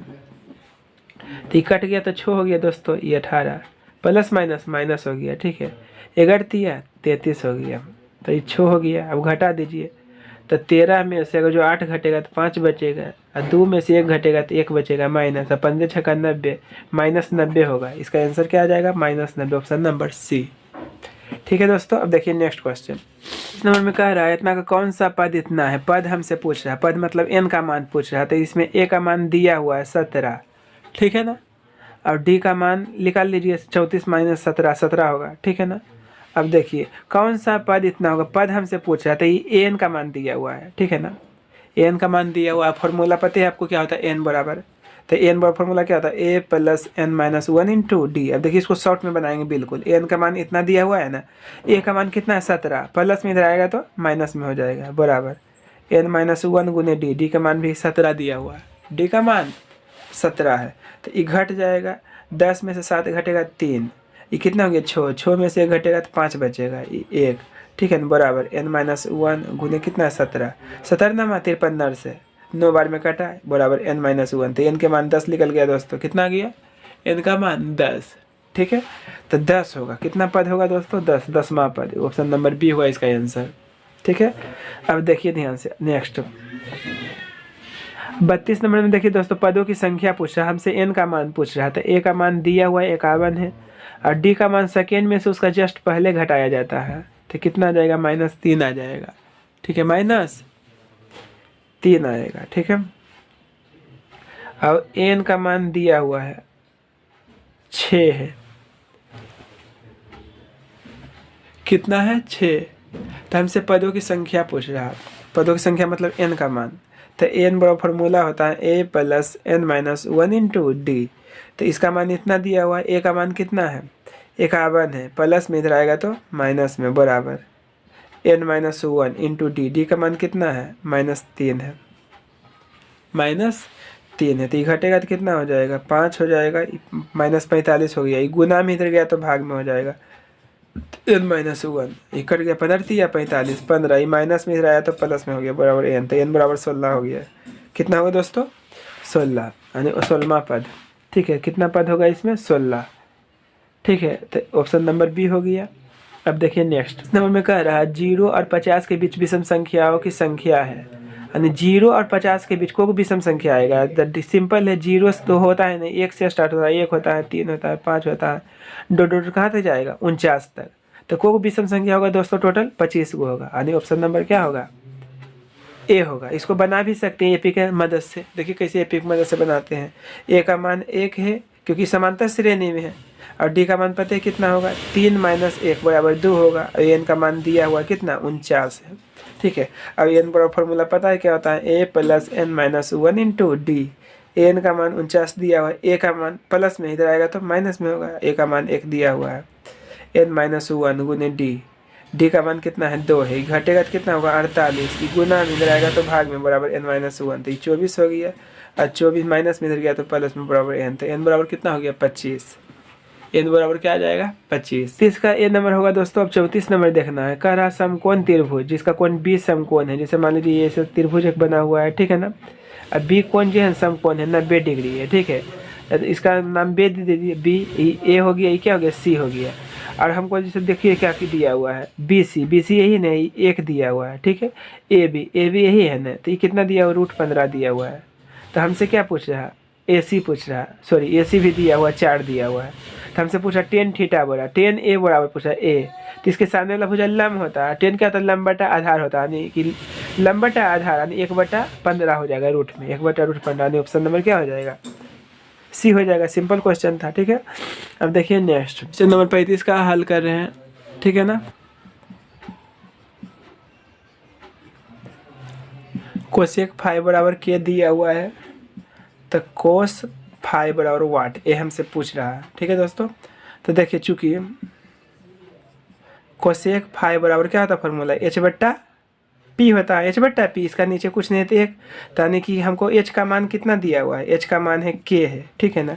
तो ये कट गया तो 6 हो गया दोस्तों, ये 18 प्लस माइनस हो गया। ठीक है, 11 33 हो गया, तो ये 6 हो गया। अब घटा दीजिए, तो 13 में से अगर जो 8 घटेगा तो 5 बचेगा, और 2 में से 1 घटेगा तो 1 बचेगा माइनस, और 15 × 6 90 -90 होगा। इसका आंसर क्या आ जाएगा, -90, ऑप्शन नंबर सी। ठीक है दोस्तों, अब देखिए नेक्स्ट क्वेश्चन। इस नंबर में कह रहा है इतना का कौन सा पद इतना है, पद हमसे पूछ रहा है, पद मतलब n का मान पूछ रहा है। तो इसमें a का मान दिया हुआ है 17, ठीक है ना, और d का मान निकाल लीजिए, 34 - 17 17 होगा। ठीक है ना, अब देखिए कौन सा पद इतना होगा, पद हमसे पूछ रहा है। तो ये an का मान दिया हुआ है। ठीक है ना, n का मान दिया हुआ है, फॉर्मूला पता है आपको क्या होता है, n बराबर। तो n बराबर फॉर्मूला क्या होता है, a + n-1 × d। अब देखिए इसको शॉर्ट में बनाएंगे बिल्कुल। n का मान इतना दिया हुआ है ना, a का मान कितना है 17, प्लस में इधर आएगा तो माइनस में हो जाएगा, बराबर n-1 गुने d। d का मान भी 17 दिया हुआ है, d का मान 17 है। तो ये घट जाएगा, 10 में से 7 घटेगा 3, ये कितना हो गया 6, 6 में से 1 घटेगा तो 5 बचेगा, 1। ठीक है ना, बराबर n-1 गुने कितना है 17, 17 ना 53 से 9 बार में कटा है, बराबर n-1। तो n के मान 10 निकल गया दोस्तों, कितना गया, n का मान 10। ठीक है, तो 10 होगा, कितना पद होगा दोस्तों, 10, 10वां पद, ऑप्शन नंबर बी हुआ इसका आंसर। ठीक है, अब देखिए ध्यान से नेक्स्ट 32 नंबर में देखिए दोस्तों, पदों की संख्या पूछ रहा है हमसे, n का मान पूछ रहा है। तो a का मान दिया हुआ है 51 है, और d का मान सेकेंड में से उसका जस्ट पहले घटाया जाता है, तो कितना आ जाएगा, -3 आ जाएगा। ठीक है, -3 आएगा। ठीक है, अब n का मान दिया हुआ है 6 है, कितना है 6, तो हमसे पदों की संख्या पूछ रहा है। पदों की संख्या मतलब n का मान। तो n बड़ा फॉर्मूला होता है a plus n minus 1 into D. तो इसका मान इतना दिया हुआ है, a का मान कितना है, 51 है, प्लस में इधर आएगा तो माइनस में बराबर n minus 1 into D. D का मान कितना है, -3 है, -3 है। तो ये घटेगा तो कितना हो जाएगा, 5 हो जाएगा, -45 हो गया। ये गुना में इधर गया तो भाग में हो जाएगा, n माइनस 1 ये कट गया, 15 या 45, 15, ये माइनस में इधर आया तो प्लस में हो गया बराबर n। तो n बराबर 16 हो गया। कितना होगा दोस्तों, 16, यानी 16वां पद। ठीक है, कितना पद होगा इसमें, 16। ठीक है, तो ऑप्शन नंबर बी हो गया। अब देखिए नेक्स्ट नंबर में कह रहा है 0 और 50 के बीच विषम संख्याओं की संख्या है, यानी 0 और 50 के बीच कोई विषम संख्या आएगा। सिंपल है, 0 तो होता है नहीं, 1 से स्टार्ट होता है, 1 होता है, 3 होता है, 5 होता है, डॉट कहाँ तक जाएगा, 49 तक। तो कोई विषम संख्या होगा दोस्तों, टोटल 25 को होगा, यानी ऑप्शन नंबर क्या होगा, ए होगा। इसको बना भी सकते हैं एपी के मदद से। देखिए कैसे एपी की मदद से बनाते हैं। ए का मान 1 है क्योंकि समांतर श्रेणी में है, और डी का मान पता है कितना होगा, 3 माइनस 1 बराबर 2 होगा, और एन का मान दिया हुआ कितना, 49 है। ठीक है, अब एन बराबर फॉर्मूला पता है क्या होता है, a plus n minus 1 into d. N का मान 49 दिया हुआ है, ए का मान प्लस में इधर आएगा तो माइनस में होगा, ए का मान 1 दिया हुआ है, एन माइनस 1 गुने डी। डी का मान कितना है, 2 है, घटेगा तो कितना होगा, 48, गुना में इधर आएगा तो भाग में बराबर n माइनस 1। तो ये 24 हो गया, और 24 माइनस में इधर गया तो प्लस में बराबर n। तो n बराबर कितना हो गया, 25। n बराबर क्या आ जाएगा, 25। इसका ए नंबर होगा दोस्तों। अब 34 नंबर देखना है। कह रहा समकोण त्रिभुज जिसका कोण बी समकोण है। जैसे मान लीजिए ये त्रिभुज एक बना हुआ है, ठीक है ना। अब बी कोण जो है समकोण है, 90 डिग्री है, ठीक है। इसका नाम बी दे दीजिए, बी ए हो गया, ये क्या हो गया, सी हो गया। और हमको जैसे देखिए क्या दिया हुआ है, बी सी यही नहीं, 1 दिया हुआ है, ठीक है। ए बी यही है ना। तो ये कितना दिया हुआ, √15 दिया हुआ है। तो हमसे क्या पूछ रहा है, ए सी पूछ रहा है, सॉरी ए सी भी दिया हुआ, 4 दिया हुआ है। तो हमसे पूछा tan थीटा बराबर, tan ए बराबर पूछा ए। तो इसके सामने वाला भुजा लंब होता है, tan क्या होता है, लंब बटा आधार होता है, यानी कि लंब बटा आधार, यानी 1/15 हो जाएगा रूट में, 1/√15, यानी ऑप्शन नंबर क्या हो जाएगा, सी हो जाएगा। सिंपल क्वेश्चन था, ठीक है। अब देखिए नेक्स्ट क्वेश्चन नंबर 35 का हल कर रहे हैं, ठीक है ना। कोसेक फाइव बराबर के दिया हुआ है, तो कोस फाइव बराबर वाट, ये हमसे पूछ रहा है, ठीक है दोस्तों। तो देखिए चूंकि कोसेक फाइव बराबर क्या होता है फॉर्मूला, h/p होता है, h/p। इसका नीचे कुछ नहीं है तो 1, यानी कि हमको h का मान कितना दिया हुआ है, h का मान है k है, ठीक है ना।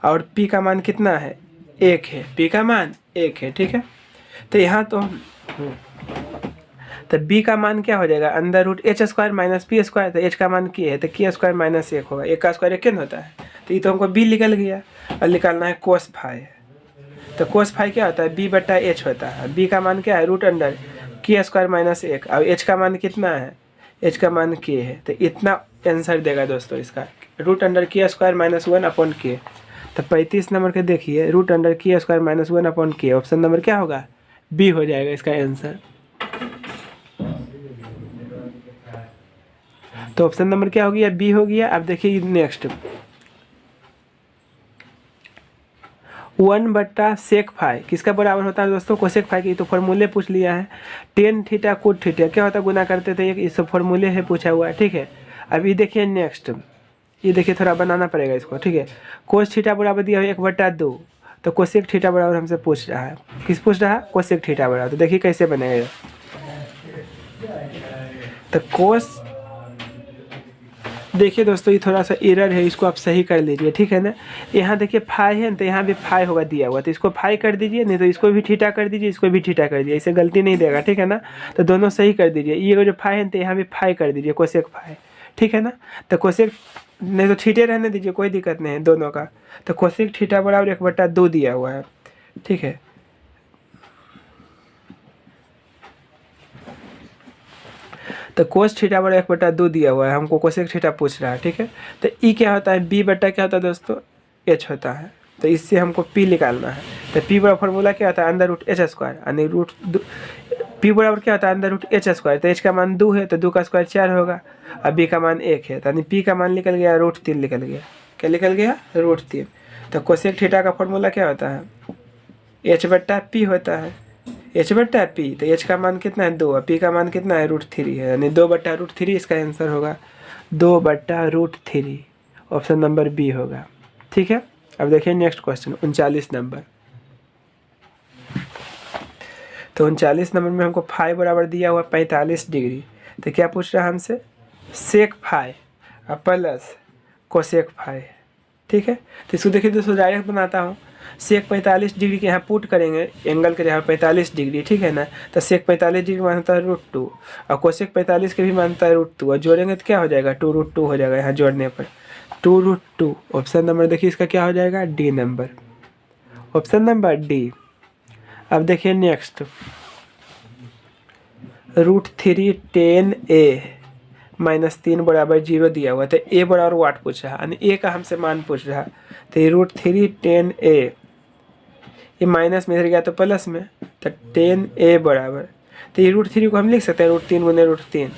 और p का मान कितना है, 1 है, p का मान 1 है, ठीक है। तो यहाँ तो b का मान क्या हो जाएगा, √h² माइनस p स्क्वायर। तो h का मान k है, तो k² माइनस 1 होगा, 1 का स्क्वायर 1 होता है। तो ये तो हमको b निकल गया, और निकालना है कोस फाइव। तो कोस फाइव क्या होता है, b/h होता है। b का मान क्या है, √k² माइनस 1, और h का मान कितना है, h का मान k है। तो इतना आंसर देगा दोस्तों इसका, √k² माइनस 1/k। तो 35 नंबर के देखिए, √k² minus 1/k, option number क्या होगा, बी हो जाएगा इसका आंसर। तो ऑप्शन नंबर क्या हो गया, बी हो गया। अब देखिए नेक्स्ट 1/sec⁵ किसका बराबर होता है दोस्तों, कोसेक फाई की। तो फॉर्मूले पूछ लिया है, tan थीटा कोट थीटा क्या होता है, गुना करते थे, ये सब फॉर्मूले है पूछा हुआ है, ठीक है। अभी देखिए नेक्स्ट, ये देखिए थोड़ा बनाना पड़ेगा इसको, ठीक है। कोस थीटा बराबर दिया है 1/2, तो कोसेक थीटा बराबर हमसे पूछ रहा है, किस पूछ रहा है, कोसेक थीटा बराबर। तो देखिए कैसे बनेगा। तो कोस, देखिए दोस्तों ये थोड़ा सा एरर है, इसको आप सही कर लीजिए, ठीक है ना। यहाँ देखिए फाई है, तो यहाँ भी फाई होगा दिया हुआ, तो इसको फाई कर दीजिए, नहीं तो इसको भी थीटा कर दीजिए, इसको भी थीटा कर दीजिए, इसे गलती नहीं देगा, ठीक है ना। तो दोनों सही कर दीजिए, ये जो फाई है तो यहाँ भी फाई कर दीजिए, कोसेक फाई, ठीक है ना। तो कोसेक, नहीं तो थीटे रहने दीजिए, कोई दिक्कत नहीं है दोनों का। तो कोसेक थीटा बराबर 1/2 दिया हुआ है, ठीक है। तो कोस थीटा बराबर 1/2 दिया हुआ है, हमको कोसेक थीटा पूछ रहा है, ठीक है। तो ई क्या होता है, b बटा क्या होता है दोस्तों, h होता है। तो इससे हमको p निकालना है। तो p बराबर फॉर्मूला क्या होता है, √h², यानी p बराबर क्या होता है, √h²। तो h का मान 2 है, तो 2 का स्क्वायर 4 होगा, और b का मान 1 है, यानी p का मान निकल गया √3 निकल गया। क्या निकल गया, √3। तो कोसेक थीटा का फॉर्मूला क्या होता है, h/p होता है। एच बट्टा पी, तो एच का मान कितना है 2 और पी का मान कितना है √3 है, यानी 2/√3 इसका आंसर होगा 2/√3। ऑप्शन नंबर बी होगा। ठीक है, अब देखिए नेक्स्ट क्वेश्चन 39 नंबर। तो 39 नंबर में हमको फाई बराबर दिया हुआ 45 डिग्री, तो क्या पूछ रहा है हमसे, sec phi plus cosec phi. ठीक है, तो इसको देखिए दोस्तों डायरेक्ट बनाता हूँ। सेक 45 डिग्री के यहाँ पुट करेंगे एंगल के जहाँ 45 डिग्री, ठीक है ना, तो सेक 45 डिग्री मानता है √2 और कोसेक 45 के भी मानता है √2 और जोड़ेंगे तो क्या हो जाएगा 2√2 हो जाएगा यहाँ जोड़ने पर 2√2। ऑप्शन नंबर देखिए इसका क्या हो जाएगा D number, option number D. अब देखिए नेक्स्ट √3 10a -3 बराबर 0 दिया हुआ, तो a बराबर वाट पूछ रहा है, a का हमसे मान पूछ रहा है, तो √3 10a ये माइनस में इधर गया तो प्लस में, तो 10a बराबर, तो ये √3 को हम लिख सकते हैं √3 गुने √3,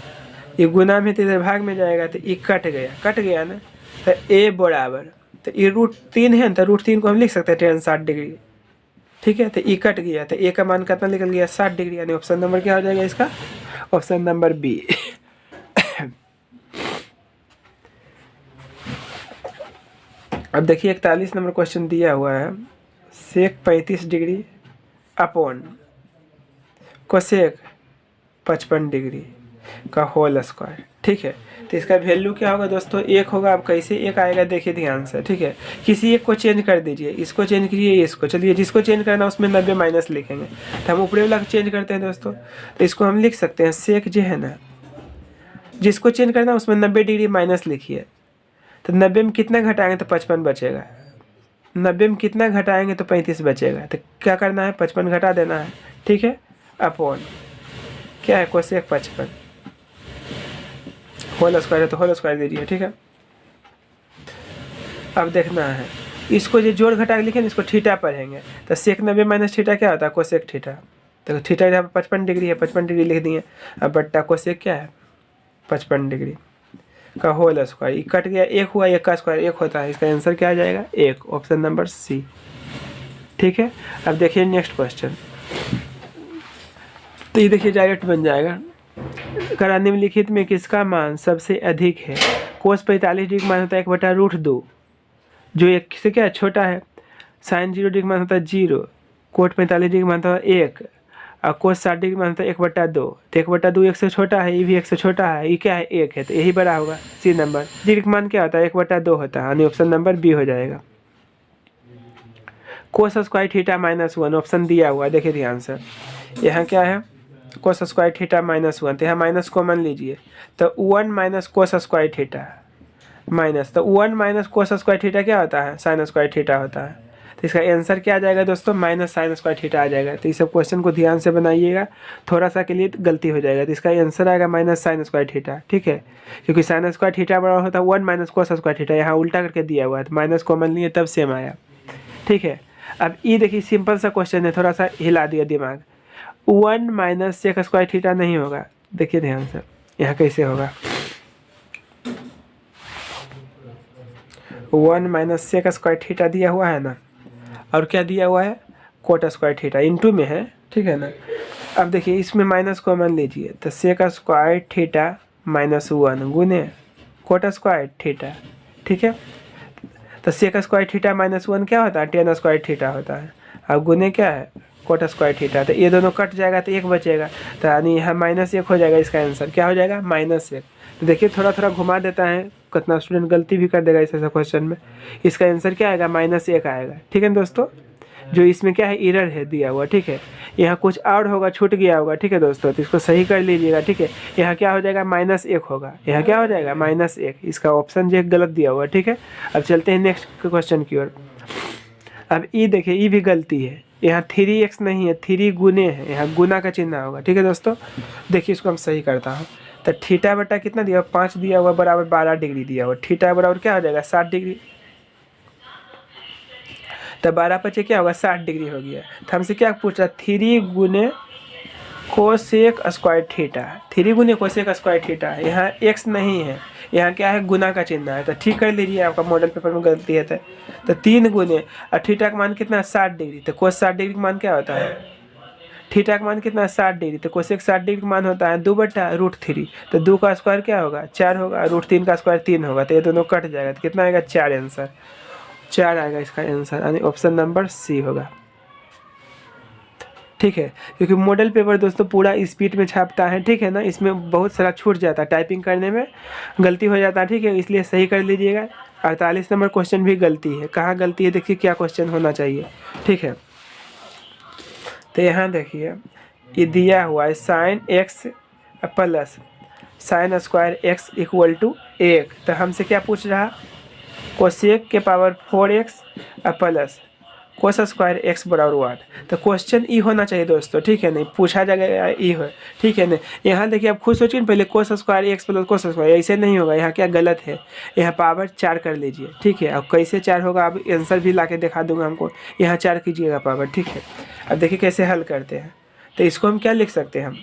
ये गुना में तो इधर भाग में जाएगा तो ये कट गया ना, तो a बराबर, तो ये √3 है तो √3 को हम लिख सकते हैं tan 60 डिग्री। ठीक है, तो ये कट गया तो a का मान कितना निकल गया 60 डिग्री, यानी ऑप्शन नंबर क्या हो जाएगा इसका, ऑप्शन नंबर बी। अब देखिए 41 नंबर क्वेश्चन दिया हुआ है, सेक 35 डिग्री अपॉन कोसेक 55 डिग्री का होल स्क्वायर। ठीक है, तो इसका वैल्यू क्या होगा दोस्तों 1 होगा। अब कैसे 1 आएगा देखिए ध्यान से। ठीक है, किसी एक को चेंज कर दीजिए, इसको चेंज कीजिए, इसको, चलिए जिसको चेंज करना उसमें 90 माइनस लिखेंगे, तो हम ऊपरी वाला को चेंज करते हैं दोस्तों, तो इसको हम लिख सकते हैं सेक जो है ना, जिसको चेंज करना उसमें 90 डिग्री माइनस लिखिए, तो 90 में कितना घटाएंगे तो 55 बचेगा, 90 में कितना घटाएंगे तो 35 बचेगा, तो क्या करना है 55 घटा देना है। ठीक है, अपॉन क्या है कोसेक 55 होल स्क्वायर है तो होल स्क्वायर दीजिए। ठीक है, अब देखना है इसको जो जोड़ घटा के लिखे ना, इसको थीटा पढ़ेंगे, तो सेक 90 माइनस थीटा क्या होता है कोसेक थीटा, तो थीटा यहाँ पर 55 डिग्री है, 55 डिग्री लिख दिए। अब बट्टा कोसेक क्या है 55 डिग्री का होल स्क्वायर, ये कट गया 1 हुआ, 1 का स्क्वायर 1 होता है, इसका आंसर क्या आ जाएगा 1, ऑप्शन नंबर सी। ठीक है, अब देखिए नेक्स्ट क्वेश्चन, तो ये देखिए डायरेक्ट बन जाएगा। करा निम्नलिखित में किसका मान सबसे अधिक है। कोस 45 डिग्री मान होता है 1/√2 जो 1 से क्या छोटा है, साइन 0 डिग्री मान होता है 0, कोट 45 डिग्री मान होता है 1 और कोस 60 डिग्री मान होता है 1/2, तो 1/2 1 से छोटा है, ये भी 1 से छोटा है, ये क्या है 1 है, तो यही बड़ा होगा सी नंबर। डिग्री मान क्या होता है 1/2 होता है, यानी ऑप्शन नंबर बी हो जाएगा। कोस स्क्वायर थीटा -1 ऑप्शन दिया हुआ है, देखिए ध्यान से, यहाँ क्या है कोस स्क्वायर थीटा -1, तो यहाँ माइनस कॉमन लीजिए, तो 1 minus cos square theta minus, तो 1 माइनस कोस स्क्वायर थीटा क्या होता है साइन स्क्वायर थीटा होता है, तो इसका आंसर क्या आ जाएगा दोस्तों माइनस साइन स्क्वायर थीटा आ जाएगा। तो इस सब क्वेश्चन को ध्यान से बनाइएगा, थोड़ा सा के लिए गलती हो जाएगा, तो इसका आंसर आएगा माइनस साइन स्क्वायर थीटा। ठीक है, क्योंकि साइन स्क्वायर थीटा बराबर होता है 1 माइनस कोस स्क्वायर थीटा, यहाँ उल्टा करके दिया हुआ है, तो माइनस कॉमन लिए तब सेम आया। ठीक है, अब ये देखिए सिंपल सा क्वेश्चन है, थोड़ा सा हिला दिया दिमाग, 1 माइनस सेक स्क्वायर थीटा नहीं होगा, देखिए ध्यान से यहाँ कैसे होगा, 1 माइनस सेक स्क्वायर थीटा दिया हुआ है ना, और क्या दिया हुआ है कोट स्क्वायर थीटा इनटू में है। ठीक है ना, अब देखिए इसमें माइनस कॉमन लीजिए, तो सेक स्क्वायर थीटा -1 गुने कोट स्क्वायर थीटा। ठीक है, तो सेक स्क्वायर थीटा -1 क्या होता है टेन स्क्वायर थीटा होता है, और गुने क्या है कोट स्क्वायर थीटा, तो ये दोनों कट जाएगा तो 1 बचेगा, तो यानी यहाँ -1 हो जाएगा, इसका आंसर क्या हो जाएगा -1। तो देखिए थोड़ा थोड़ा घुमा देता है, कितना स्टूडेंट गलती भी कर देगा इस ऐसा क्वेश्चन में, इसका आंसर क्या आएगा -1 आएगा। ठीक है दोस्तों, जो इसमें क्या है एरर है दिया हुआ। ठीक है, यहाँ कुछ और होगा छूट गया होगा। ठीक है दोस्तों, तो इसको सही कर लीजिएगा। ठीक है, यहाँ क्या हो जाएगा -1 होगा, यहाँ क्या हो जाएगा -1, इसका ऑप्शन जो गलत दिया हुआ। ठीक है, अब चलते हैं नेक्स्ट क्वेश्चन की ओर। अब ये देखिए ये भी गलती है, यहाँ 3x नहीं है 3 गुने है, यहाँ गुना का चिन्ह होगा। ठीक है दोस्तों, देखिए इसको हम सही करता हूँ, तो थीटा बटा कितना दिया हुआ 5 दिया हुआ बराबर 12 डिग्री दिया हुआ, थीटा बराबर क्या हो जाएगा 60 डिग्री, तो 12 पचे क्या होगा 60 डिग्री हो गया। तो हमसे क्या पूछ रहा 3 गुने कोसेक स्क्वायर थीटा, 3 गुने कोसेक स्क्वायर थीटा, यहाँ x नहीं है, यहाँ क्या है गुना का चिन्ह है, तो ठीक कर लीजिए, आपका मॉडल पेपर में गलती है। तो 3 गुने और थीटा का मान कितना है 60 डिग्री, तो कोस 60 डिग्री का मान क्या होता है थीटा का मान कितना है 60 डिग्री, तो कोसेक 60 डिग्री का मान होता है 2/√3। तो 2 का स्क्वायर क्या होगा 4 होगा, √3 का स्क्वायर 3 होगा, तो ये दोनों कट जाएगा, तो कितना आएगा 4 आंसर, 4 आएगा इसका आंसर, यानी ऑप्शन नंबर सी होगा। ठीक है, क्योंकि मॉडल पेपर दोस्तों पूरा स्पीड में छापता है, ठीक है ना, इसमें बहुत सारा छूट जाता है, टाइपिंग करने में गलती हो जाता है, ठीक है, इसलिए सही कर लीजिएगा। 48 नंबर क्वेश्चन भी गलती है, कहाँ गलती है देखिए क्या क्वेश्चन होना चाहिए, ठीक है। तो यहाँ देखिए ये दिया हुआ है sine x plus sine square x equal to 1, तो हमसे क्या पूछ रहा कोसेक के power 4x plus cos square x बराबर 8। तो क्वेश्चन ई होना चाहिए दोस्तों, ठीक है, नहीं पूछा जाएगा ई हो, ठीक है। नहीं यहाँ देखिए आप खुद सोचिए पहले कोस square x plus cos square, ऐसे नहीं होगा, यहाँ क्या गलत है, यहाँ पावर 4 कर लीजिए, ठीक है। अब कैसे 4 होगा अब आंसर भी ला के दिखा दूंगा हमको, यहाँ 4 कीजिएगा पावर, ठीक है। अब देखिए कैसे हल करते हैं, तो इसको हम क्या लिख सकते हैं, हम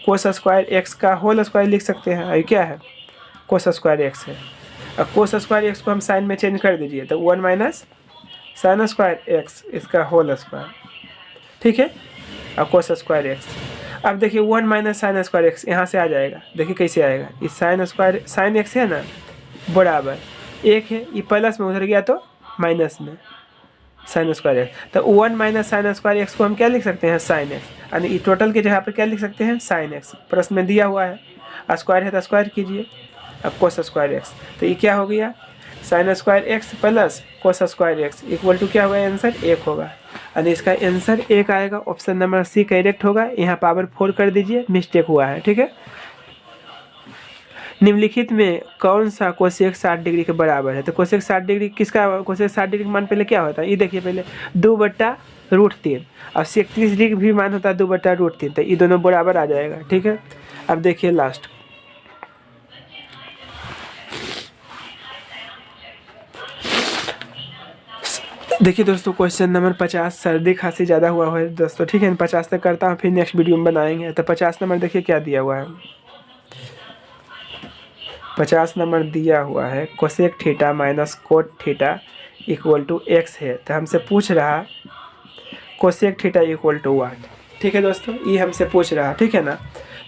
कोस स्क्वायर x का होल स्क्वायर लिख सकते हैं, अभी क्या है कोस स्क्वायर x है, अब कोस स्क्वायर x को हम साइन में चेंज कर दीजिए, तो 1 माइनस साइन स्क्वायर x इसका होल स्क्वायर, ठीक है, अब कोस स्क्वायर x। अब देखिए 1 माइनस साइन स्क्वायर x यहाँ से आ जाएगा, देखिए कैसे आएगा, इस साइन स्क्वायर साइन x है ना बराबर 1 है, ये प्लस में उधर गया तो माइनस में साइन स्क्वायर x, तो 1 माइनस साइन स्क्वायर x को हम क्या लिख सकते हैं साइन x, यानी ये टोटल के जगह पर क्या लिख सकते हैं साइन x, प्रश्न में दिया हुआ है, स्क्वायर है तो स्क्वायर कीजिए, अब कोस स्क्वायर x, तो ये क्या हो गया sine square x plus cos square x equal to क्या होगा आंसर 1 होगा, यानी इसका आंसर 1 आएगा, ऑप्शन नंबर सी करेक्ट होगा। यहाँ पावर 4 कर दीजिए, मिस्टेक हुआ है, ठीक है। निम्नलिखित में कौन सा कोसेक 60 डिग्री के बराबर है, तो कोसेक 60 डिग्री किसका, कोसेक 60 डिग्री का मान पहले क्या होता है ये देखिए, पहले 2/√3 और सेक 30 डिग्री भी मान होता है 2/√3, तो ये दोनों बराबर आ जाएगा, ठीक है। अब देखिए लास्ट देखिए दोस्तों क्वेश्चन नंबर 50, सर्दी खांसी ज़्यादा हुआ है दोस्तों, ठीक है, 50 तक करता हूँ फिर नेक्स्ट वीडियो में बनाएंगे। तो 50 नंबर देखिए क्या दिया हुआ है, 50 नंबर दिया हुआ है cosec theta minus cot theta equal to x है, तो हमसे पूछ रहा cosec theta equal to what, ठीक है दोस्तों, ये हमसे पूछ रहा, ठीक है ना।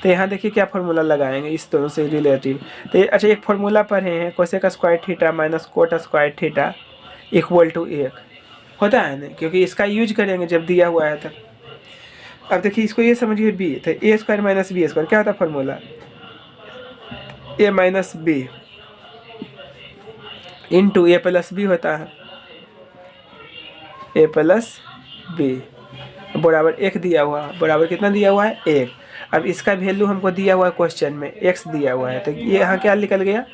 तो यहाँ देखिए क्या फार्मूला लगाएंगे इस दोनों से रिलेटिव, तो अच्छा एक फार्मूला पढ़े हैं cosec square theta minus cot square theta equal to 1 होता है ना, क्योंकि इसका यूज करेंगे जब दिया हुआ है तब। अब देखिए इसको ये समझिए b, तो a square minus b square क्या होता है formula, a minus b into a plus b होता है, a प्लस बी बराबर 1 दिया हुआ, बराबर कितना दिया हुआ है 1। अब इसका वैल्यू हमको दिया हुआ है क्वेश्चन में x दिया हुआ है, तो ये यहाँ क्या निकल गया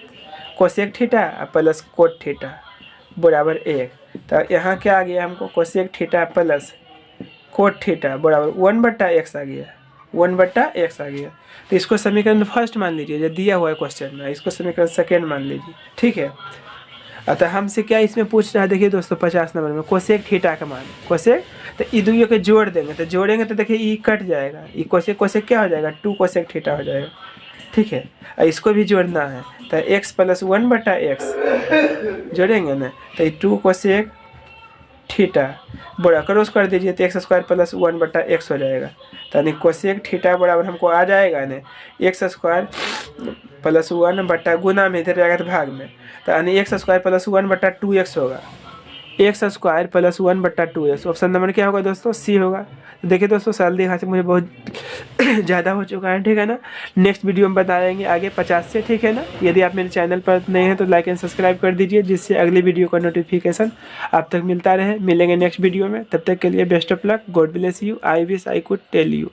cosec theta plus cot theta बराबर 1, तो यहाँ क्या आ गया हमको cosec theta plus cot theta बराबर 1/x आ गया, 1/x आ गया। तो इसको समीकरण फर्स्ट मान लीजिए जो दिया हुआ है क्वेश्चन में, इसको समीकरण सेकेंड मान लीजिए, ठीक है। अतः हमसे क्या इसमें पूछ रहा है देखिए दोस्तों 50 नंबर में कोसेक थीटा का मान, कोसेक, तो ई दोनों के जोड़ देंगे, तो जोड़ेंगे तो देखिए ई कट जाएगा, ई कोसेक कोसेक क्या हो जाएगा 2 कोसेक थीटा हो जाएगा, ठीक है। और इसको भी जोड़ना है तो x प्लस 1/x जोड़ेंगे ना, तो 2 कोसेक थीटा बड़ा क्रॉस कर दीजिए तो x स्क्वायर प्लस 1/x हो जाएगा, तो यानी कोसेक थीटा बराबर हमको आ जाएगा ना x स्क्वायर प्लस 1 गुना में इधर जाएगा तो भाग में, तो यानी x स्क्वायर प्लस 1/2x होगा, x square plus 1/2x, option number क्या होगा दोस्तों सी होगा। तो देखिए दोस्तों सर्दी खांसी मुझे बहुत ज़्यादा हो चुका है, ठीक है ना, नेक्स्ट वीडियो में बताएंगे आगे 50 से, ठीक है ना। यदि आप मेरे चैनल पर नए हैं तो लाइक एंड सब्सक्राइब कर दीजिए, जिससे अगली वीडियो का नोटिफिकेशन आप तक मिलता रहे। मिलेंगे नेक्स्ट वीडियो में, तब तक के लिए best of luck, God bless you, I wish I could tell you.